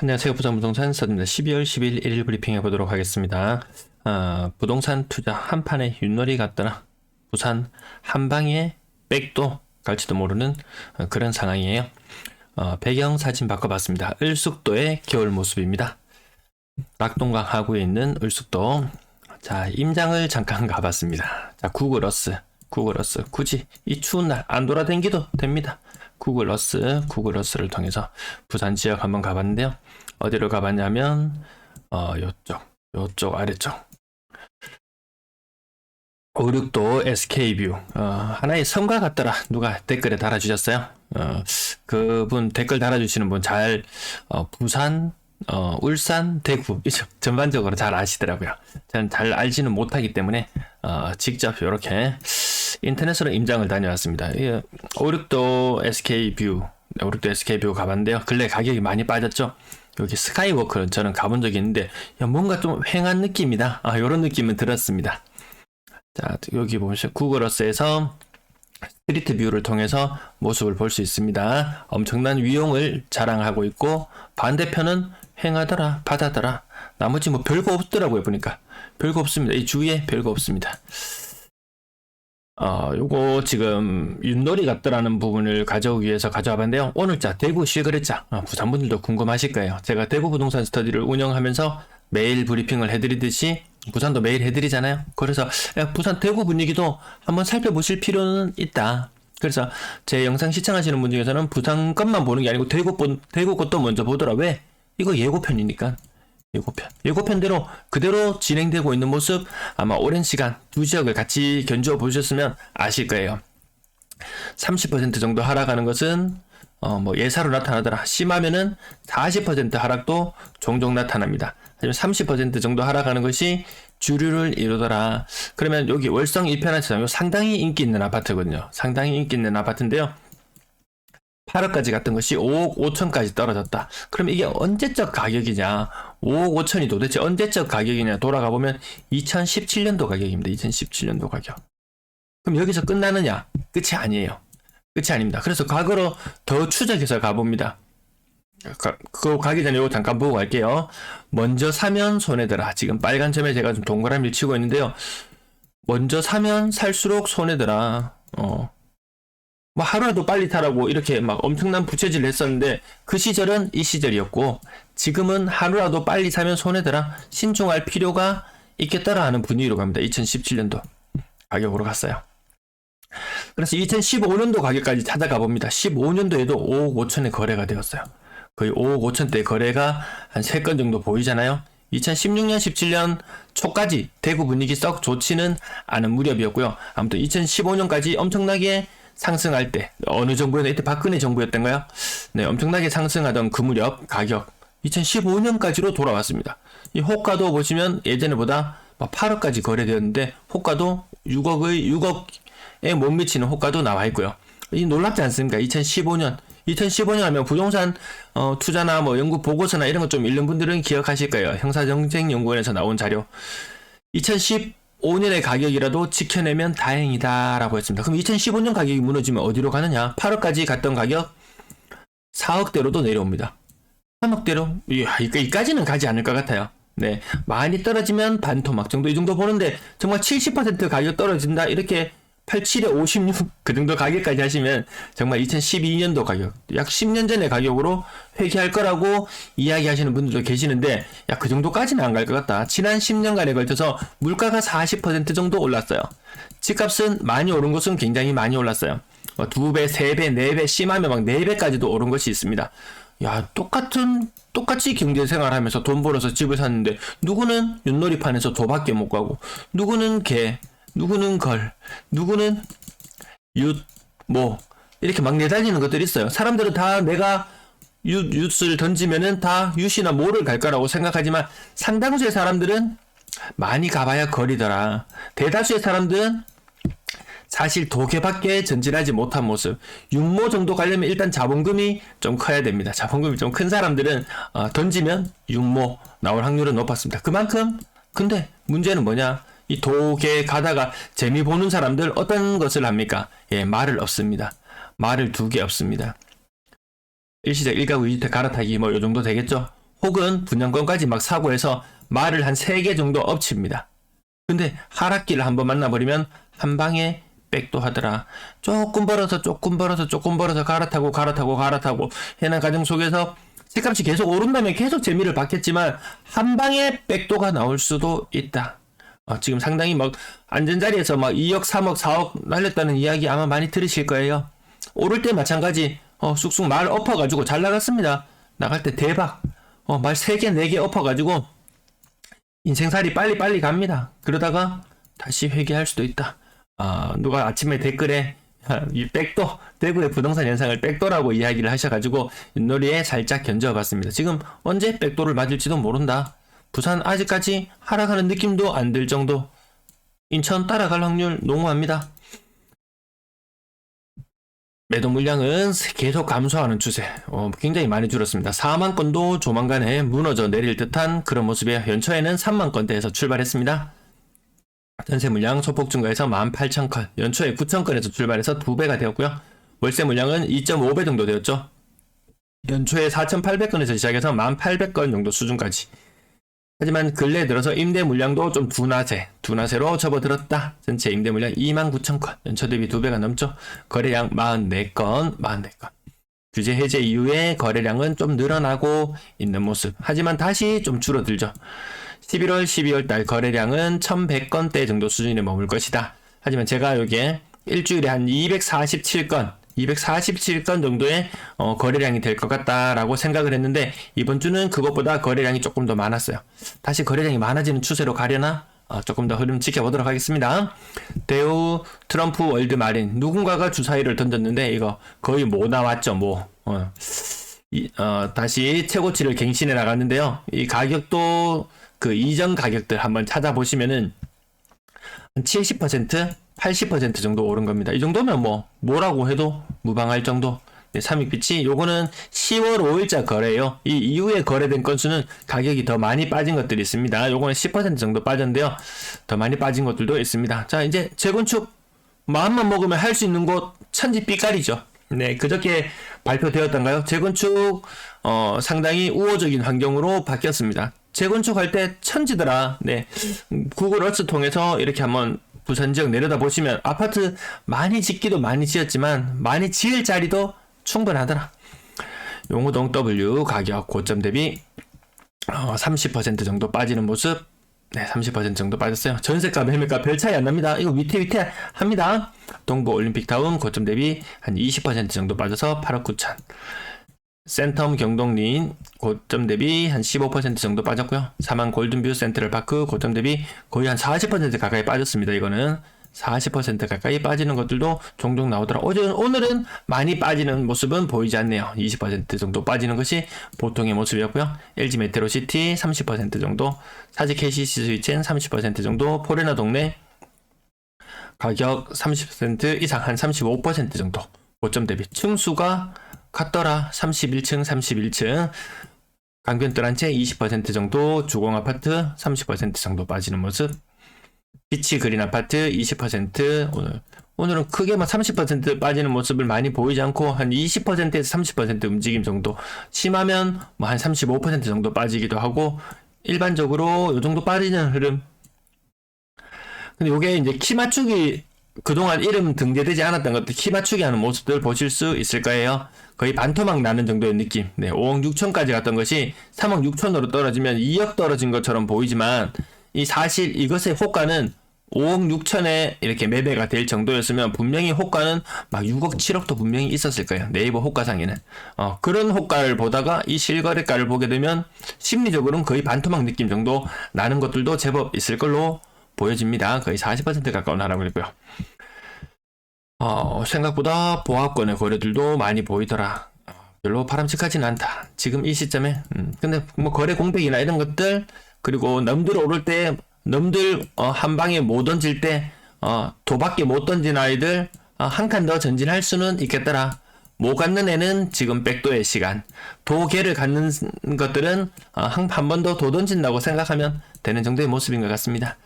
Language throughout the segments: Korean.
안녕하세요. 부산부동산 서입니다. 12월 10일 1일 브리핑 해보도록 하겠습니다. 부동산 투자 한판에 윷놀이 같더라. 부산 한방에 백도 갈지도 모르는 그런 상황이에요. 배경 사진 바꿔봤습니다. 을숙도의 겨울 모습입니다. 낙동강 하구에 있는 을숙도. 자, 임장을 잠깐 가봤습니다. 자, 구글어스. 굳이 이 추운 날 안 돌아다니기도 됩니다. 구글어스를 통해서 부산 지역 한번 가봤는데요. 어디로 가봤냐면 요쪽 아래쪽 오륙도 SK뷰. 하나의 섬과 같더라. 누가 댓글에 달아주셨어요. 그분 댓글 달아주시는 분 잘 부산, 울산, 대구 이쪽 전반적으로 잘 아시더라고요. 저는 잘 알지는 못하기 때문에 직접 이렇게 인터넷으로 임장을 다녀왔습니다. 오륙도 SK뷰 가봤는데요. 근래 가격이 많이 빠졌죠. 여기 스카이워크는 저는 가본 적이 있는데 뭔가 좀 휑한 느낌이다. 이런 느낌은 들었습니다. 자, 여기 보시면 구글어스에서 스트리트 뷰를 통해서 모습을 볼 수 있습니다. 엄청난 위용을 자랑하고 있고 반대편은 휑하더라, 바다더라. 나머지 뭐 별거 없더라고요. 보니까 별거 없습니다. 이 주위에 별거 없습니다. 요거 지금 윷놀이 같더라는 부분을 가져오기 위해서 가져와 봤는데요. 오늘자 대구 실거래자, 부산분들도 궁금하실 거예요. 제가 대구 부동산 스터디를 운영하면서 매일 브리핑을 해드리듯이 부산도 매일 해드리잖아요. 그래서 부산 대구 분위기도 한번 살펴보실 필요는 있다. 그래서 제 영상 시청하시는 분 중에서는 부산 것만 보는 게 아니고 대구 것도 먼저 보더라. 왜? 이거 예고편이니까. 예고편대로 그대로 진행되고 있는 모습, 아마 오랜 시간 두 지역을 같이 견주어 보셨으면 아실 거예요. 30% 정도 하락하는 것은 뭐 예사로 나타나더라. 심하면은 40% 하락도 종종 나타납니다. 하지만 30% 정도 하락하는 것이 주류를 이루더라. 그러면 여기 월성 1편한 상당히 인기 있는 아파트거든요. 상당히 인기 있는 아파트인데요. 8억까지 갔던 것이 5억 5천까지 떨어졌다. 그럼 이게 언제적 가격이냐? 5억 5천이 도대체 언제적 가격이냐? 돌아가 보면 2017년도 가격입니다. 2017년도 가격. 그럼 여기서 끝나느냐? 끝이 아니에요. 끝이 아닙니다. 그래서 과거로 더 추적해서 가봅니다. 그거 가기 전에 이거 잠깐 보고 갈게요. 먼저 사면 손해더라. 지금 빨간 점에 제가 좀 동그라미를 치고 있는데요. 먼저 사면 살수록 손해더라. 뭐 하루라도 빨리 타라고 이렇게 막 엄청난 부채질을 했었는데 그 시절은 이 시절이었고 지금은 하루라도 빨리 사면 손해더라. 신중할 필요가 있겠더라 하는 분위기로 갑니다. 2017년도 가격으로 갔어요. 그래서 2015년도 가격까지 찾아가 봅니다. 15년도에도 5억 5천에 거래가 되었어요. 거의 5억 5천대 거래가 한 3건 정도 보이잖아요. 2016년, 17년 초까지 대구 분위기 썩 좋지는 않은 무렵이었고요. 아무튼 2015년까지 엄청나게 상승할 때, 어느 정부였나? 이때 박근혜 정부였던가요? 네, 엄청나게 상승하던 그 무렵 가격 2015년까지로 돌아왔습니다. 이 호가도 보시면 예전에보다 8억까지 거래되었는데 호가도 6억에 못 미치는 호가도 나와 있고요. 이 놀랍지 않습니까? 2015년 하면 부동산 투자나 뭐 연구 보고서나 이런 거 좀 읽는 분들은 기억하실 거예요. 형사정책연구원에서 나온 자료. 2015년의 가격이라도 지켜내면 다행이다 라고 했습니다. 그럼 2015년 가격이 무너지면 어디로 가느냐? 8억까지 갔던 가격 4억대로도 내려옵니다. 3억대로? 이까지는 가지 않을 것 같아요. 네, 많이 떨어지면 반토막 정도, 이 정도 보는데 정말 70% 가격 떨어진다 이렇게 87에 56 그 정도 가격까지 하시면 정말 2012년도 가격, 약 10년 전의 가격으로 회귀할 거라고 이야기하시는 분들도 계시는데 그 정도까지는 안 갈 것 같다. 지난 10년간에 걸쳐서 물가가 40% 정도 올랐어요. 집값은 많이 오른 것은 굉장히 많이 올랐어요. 2배, 3배, 4배, 심하면 막 4배까지도 오른 것이 있습니다. 똑같이 경제생활 하면서 돈 벌어서 집을 샀는데 누구는 윷놀이판에서 도밖에 못 가고, 누구는 개, 누구는 걸, 누구는 이렇게 막 내달리는 것들이 있어요. 사람들은 다 내가 윷을 던지면은 다 윷이나 모를 갈 거라고 생각하지만 상당수의 사람들은 많이 가봐야 거리더라. 대다수의 사람들은 사실 도개밖에 전진하지 못한 모습. 윷모 정도 가려면 일단 자본금이 좀 커야 됩니다. 자본금이 좀 큰 사람들은 던지면 윷모 나올 확률은 높았습니다. 그만큼 근데 문제는 뭐냐? 이 도개 가다가 재미 보는 사람들 어떤 것을 합니까? 말을 없습니다. 말을 두 개 없습니다. 일시적 1가구 2주택 갈아타기 뭐 요 정도 되겠죠. 혹은 분양권까지 막 사고 해서 말을 한 3개 정도 엎칩니다. 근데 하락기를 한번 만나버리면 한 방에 백도 하더라. 조금 벌어서 갈아타고 해난 과정 속에서 집값이 계속 오른다면 계속 재미를 받겠지만 한 방에 백도가 나올 수도 있다. 지금 상당히 막 안전자리에서 막 2억, 3억, 4억 날렸다는 이야기 아마 많이 들으실 거예요. 오를 때 마찬가지 쑥쑥 말 엎어가지고 잘 나갔습니다. 나갈 때 대박. 말 3개, 4개 엎어가지고 인생살이 빨리 갑니다. 그러다가 다시 회귀할 수도 있다. 누가 아침에 댓글에 이 백도, 대구의 부동산 현상을 백도라고 이야기를 하셔가지고 윷놀이에 살짝 견져봤습니다. 지금 언제 백도를 맞을지도 모른다. 부산 아직까지 하락하는 느낌도 안 들 정도. 인천 따라갈 확률 농후합니다. 매도 물량은 계속 감소하는 추세. 굉장히 많이 줄었습니다. 4만 건도 조만간에 무너져 내릴 듯한 그런 모습이에요. 연초에는 3만 건대에서 출발했습니다. 전세 물량 소폭 증가해서 18,000건, 연초에 9,000건에서 출발해서 2배가 되었고요. 월세 물량은 2.5배 정도 되었죠. 연초에 4,800건에서 시작해서 1,800건 정도 수준까지. 하지만 근래 들어서 임대 물량도 좀 둔화세로 접어들었다. 전체 임대 물량 29,000건, 연초 대비 2배가 넘죠. 거래량 44건. 규제 해제 이후에 거래량은 좀 늘어나고 있는 모습. 하지만 다시 좀 줄어들죠. 11월, 12월 달 거래량은 1,100건대 정도 수준에 머물 것이다. 하지만 제가 여기에 일주일에 한 247건 정도의 거래량이 될 것 같다라고 생각을 했는데 이번 주는 그것보다 거래량이 조금 더 많았어요. 다시 거래량이 많아지는 추세로 가려나? 조금 더 흐름 지켜보도록 하겠습니다. 대우 트럼프 월드마린 누군가가 주사위를 던졌는데 이거 거의 뭐 나왔죠. 다시 최고치를 갱신해 나갔는데요. 이 가격도 그 이전 가격들 한번 찾아보시면은 70%, 80% 정도 오른 겁니다. 이 정도면 뭐라고 해도 무방할 정도. 네, 삼익빛이 요거는 10월 5일자 거래예요. 이 이후에 거래된 건수는 가격이 더 많이 빠진 것들이 있습니다. 요거는 10% 정도 빠졌는데요. 더 많이 빠진 것들도 있습니다. 자, 이제 재건축 마음만 먹으면 할 수 있는 곳 천지 삐까리죠. 네, 그저께 발표되었던가요? 재건축 상당히 우호적인 환경으로 바뀌었습니다. 재건축할 때 천지더라. 네, 구글 어츠 통해서 이렇게 한번 부산 지역 내려다 보시면 아파트 많이 짓기도 많이 지었지만 많이 지을 자리도 충분하더라. 용호동 W 가격 고점 대비 30% 정도 빠지는 모습. 네, 30% 정도 빠졌어요. 전세값, 매매값 별 차이 안 납니다. 이거 위태 합니다. 동부 올림픽타운 고점 대비 한 20% 정도 빠져서 8억 9천. 센텀 경동린 고점 대비 한 15% 정도 빠졌고요. 사만 골든뷰 센트럴파크 고점 대비 거의 한 40% 가까이 빠졌습니다. 이거는 40% 가까이 빠지는 것들도 종종 나오더라. 오늘은 많이 빠지는 모습은 보이지 않네요. 20% 정도 빠지는 것이 보통의 모습이었고요. LG 메트로시티 30% 정도, 사직 KCC 스위첸 30% 정도, 포레나 동네 가격 30% 이상 한 35% 정도 고점 대비 층수가 같더라. 31층 강변뜰한채 20% 정도, 주공아파트 30% 정도 빠지는 모습, 비치 그린 아파트 20% 오늘은 크게 30% 빠지는 모습을 많이 보이지 않고 한 20%에서 30% 움직임 정도, 심하면 한 35% 정도 빠지기도 하고 일반적으로 요 정도 빠지는 흐름. 근데 요게 이제 키 맞추기 그동안 이름 등재되지 않았던 것들 키 맞추기 하는 모습들 보실 수 있을 거예요. 거의 반토막 나는 정도의 느낌. 네, 5억 6천까지 갔던 것이 3억 6천으로 떨어지면 2억 떨어진 것처럼 보이지만 사실 이것의 호가는 5억 6천에 이렇게 매매가 될 정도였으면 분명히 호가는 막 6억 7억도 분명히 있었을 거예요. 네이버 호가상에는. 그런 호가를 보다가 이 실거래가를 보게 되면 심리적으로는 거의 반토막 느낌 정도 나는 것들도 제법 있을 걸로 보여집니다. 거의 40% 가까운 하락을 했고요. 생각보다 보합권의 거래들도 많이 보이더라. 별로 바람직하진 않다. 지금 이 시점에. 근데 거래 공백이나 이런 것들, 그리고 넘들 오를 때, 넘들 한 방에 못 던질 때, 도밖에 못 던진 아이들 한 칸 더 전진할 수는 있겠더라. 못 갖는 애는 지금 백도의 시간. 도개를 갖는 것들은 한 번 더 도 던진다고 생각하면 되는 정도의 모습인 것 같습니다.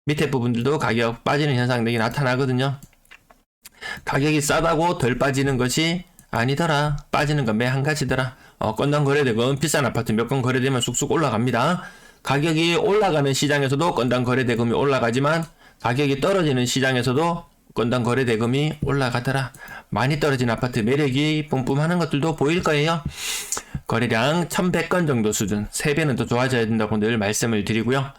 밑에 부분들도 가격 빠지는 현상들이 나타나거든요. 가격이 싸다고 덜 빠지는 것이 아니더라. 빠지는 건 매 한 가지더라. 건당 거래대금 비싼 아파트 몇 건 거래되면 쑥쑥 올라갑니다. 가격이 올라가는 시장에서도 건당 거래대금이 올라가지만 가격이 떨어지는 시장에서도 건당 거래대금이 올라가더라. 많이 떨어진 아파트 매력이 뿜뿜하는 것들도 보일 거예요. 거래량 1100건 정도 수준, 3배는 더 좋아져야 된다고 늘 말씀을 드리고요.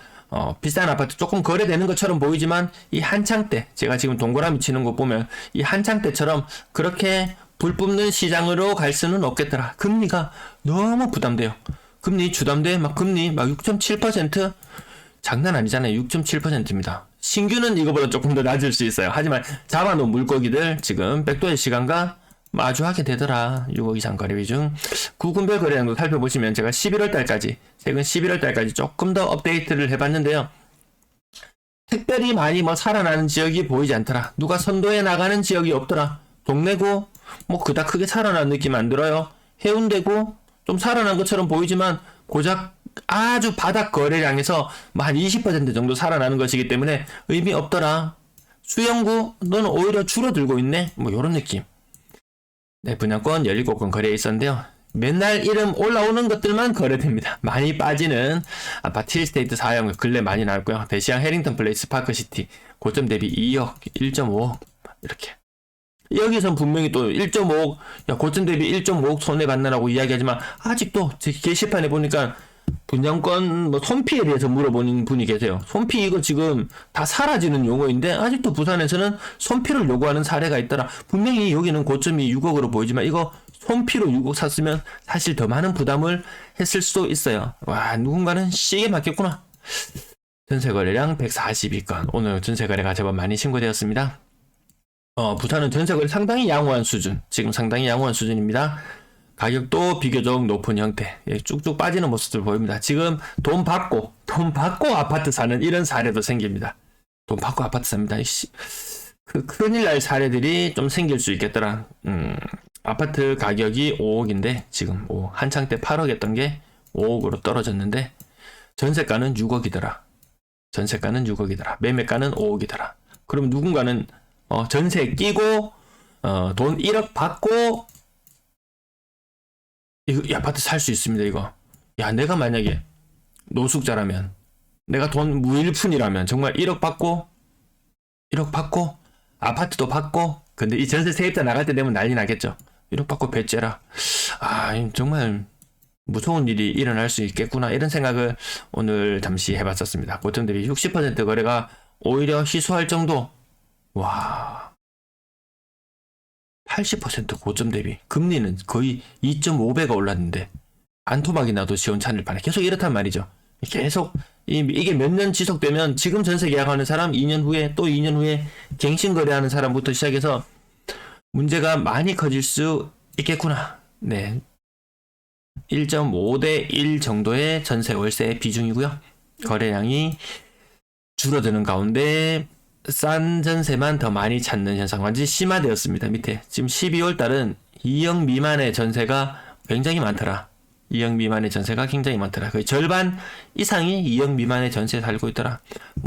비싼 아파트 조금 거래되는 것처럼 보이지만 이 한창 때, 제가 지금 동그라미 치는 거 보면 이 한창 때처럼 그렇게 불 뿜는 시장으로 갈 수는 없겠더라. 금리가 너무 부담돼요. 금리 주담대 금리 6.7%? 장난 아니잖아요. 6.7%입니다. 신규는 이거보다 조금 더 낮을 수 있어요. 하지만 잡아놓은 물고기들 지금 백도의 시간과 마주하게 되더라. 6억 이상 거래 비중. 구군별 거래량도 살펴보시면 제가 11월 달까지, 최근 11월 달까지 조금 더 업데이트를 해봤는데요. 특별히 많이 살아나는 지역이 보이지 않더라. 누가 선도해 나가는 지역이 없더라. 동래구 그닥 크게 살아나는 느낌 안 들어요. 해운대구 좀 살아난 것처럼 보이지만 고작 아주 바닥 거래량에서 한 20% 정도 살아나는 것이기 때문에 의미 없더라. 수영구 너는 오히려 줄어들고 있네. 요런 느낌. 네, 분양권 17건 거래에 있었는데요. 맨날 이름 올라오는 것들만 거래됩니다. 많이 빠지는 아파트 힐스테이트 4형 근래 많이 나왔고요. 대시양 해링턴 플레이스 파크시티 고점 대비 2억, 1.5억 이렇게. 여기선 분명히 또 1.5억, 고점 대비 1.5억 손해받느라고 이야기하지만 아직도 제 게시판에 보니까 분양권 손피에 대해서 물어보는 분이 계세요. 손피 이거 지금 다 사라지는 용어인데 아직도 부산에서는 손피를 요구하는 사례가 있더라. 분명히 여기는 고점이 6억으로 보이지만 이거 손피로 6억 샀으면 사실 더 많은 부담을 했을 수도 있어요. 와, 누군가는 시계 맞겠구나. 전세거래량 142건. 오늘 전세거래가 제법 많이 신고되었습니다. 부산은 전세거래 상당히 양호한 수준, 지금 상당히 양호한 수준입니다. 가격도 비교적 높은 형태, 쭉쭉 빠지는 모습들 보입니다. 지금 돈 받고 아파트 사는 이런 사례도 생깁니다. 돈 받고 아파트 삽니다. 큰일 날 사례들이 좀 생길 수 있겠더라. 아파트 가격이 5억인데 지금 한창 때 8억 했던 게 5억으로 떨어졌는데 전세가는 6억이더라. 매매가는 5억이더라. 그럼 누군가는 전세 끼고 돈 1억 받고 이 아파트 살 수 있습니다. 이거. 야, 내가 만약에 노숙자라면, 내가 돈 무일푼이라면 정말 1억 받고 아파트도 받고, 근데 이 전세 세입자 나갈 때 되면 난리 나겠죠. 1억 받고 배째라. 정말 무서운 일이 일어날 수 있겠구나, 이런 생각을 오늘 잠시 해봤었습니다. 고점 대비 60% 거래가 오히려 희소할 정도. 와, 80% 고점 대비. 금리는 거의 2.5배가 올랐는데 안토막이 나도 시원찮을 판에 계속 이렇단 말이죠. 계속 이게 몇 년 지속되면 지금 전세 계약하는 사람 2년 후에 또 2년 후에 갱신 거래하는 사람부터 시작해서 문제가 많이 커질 수 있겠구나. 네, 1.5대 1 정도의 전세 월세 비중이고요. 거래량이 줄어드는 가운데 싼 전세만 더 많이 찾는 현상 완전히 심화되었습니다. 밑에 지금 12월 달은 2억 미만의 전세가 굉장히 많더라. 2억 미만의 전세가 굉장히 많더라. 거의 절반 이상이 2억 미만의 전세에 살고 있더라.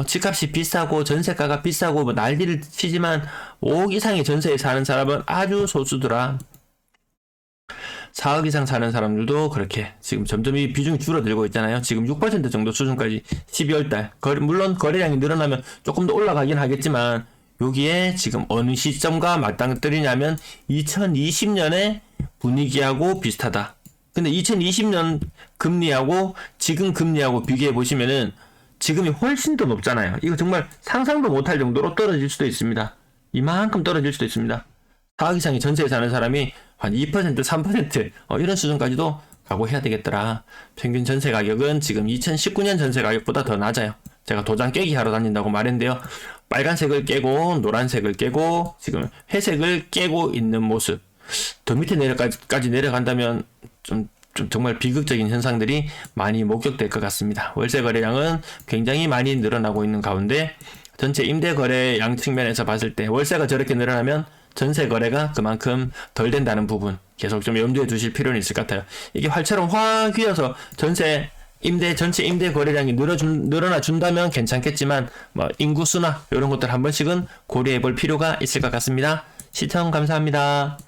집값이 비싸고 전세가가 비싸고 난리를 치지만 5억 이상의 전세에 사는 사람은 아주 소수더라. 4억 이상 사는 사람들도 그렇게 지금 점점 이 비중이 줄어들고 있잖아요. 지금 6% 정도 수준까지 12월달. 물론 거래량이 늘어나면 조금 더 올라가긴 하겠지만 여기에 지금 어느 시점과 맞닥뜨리냐면 2020년의 분위기하고 비슷하다. 근데 2020년 금리하고 지금 금리하고 비교해 보시면은 지금이 훨씬 더 높잖아요. 이거 정말 상상도 못할 정도로 떨어질 수도 있습니다. 이만큼 떨어질 수도 있습니다. 4억 이상의 전세에 사는 사람이 한 2%, 3% 이런 수준까지도 각오해야 되겠더라. 평균 전세 가격은 지금 2019년 전세 가격보다 더 낮아요. 제가 도장 깨기 하러 다닌다고 말했는데요. 빨간색을 깨고 노란색을 깨고 지금 회색을 깨고 있는 모습. 더 밑에 내려까지 내려간다면 좀 정말 비극적인 현상들이 많이 목격될 것 같습니다. 월세 거래량은 굉장히 많이 늘어나고 있는 가운데 전체 임대 거래량 측면에서 봤을 때 월세가 저렇게 늘어나면 전세 거래가 그만큼 덜 된다는 부분 계속 좀 염두에 두실 필요는 있을 것 같아요. 이게 활처럼 확 휘어서 전체 임대 거래량이 늘어나 준다면 괜찮겠지만 인구수나 이런 것들 한 번씩은 고려해 볼 필요가 있을 것 같습니다. 시청 감사합니다.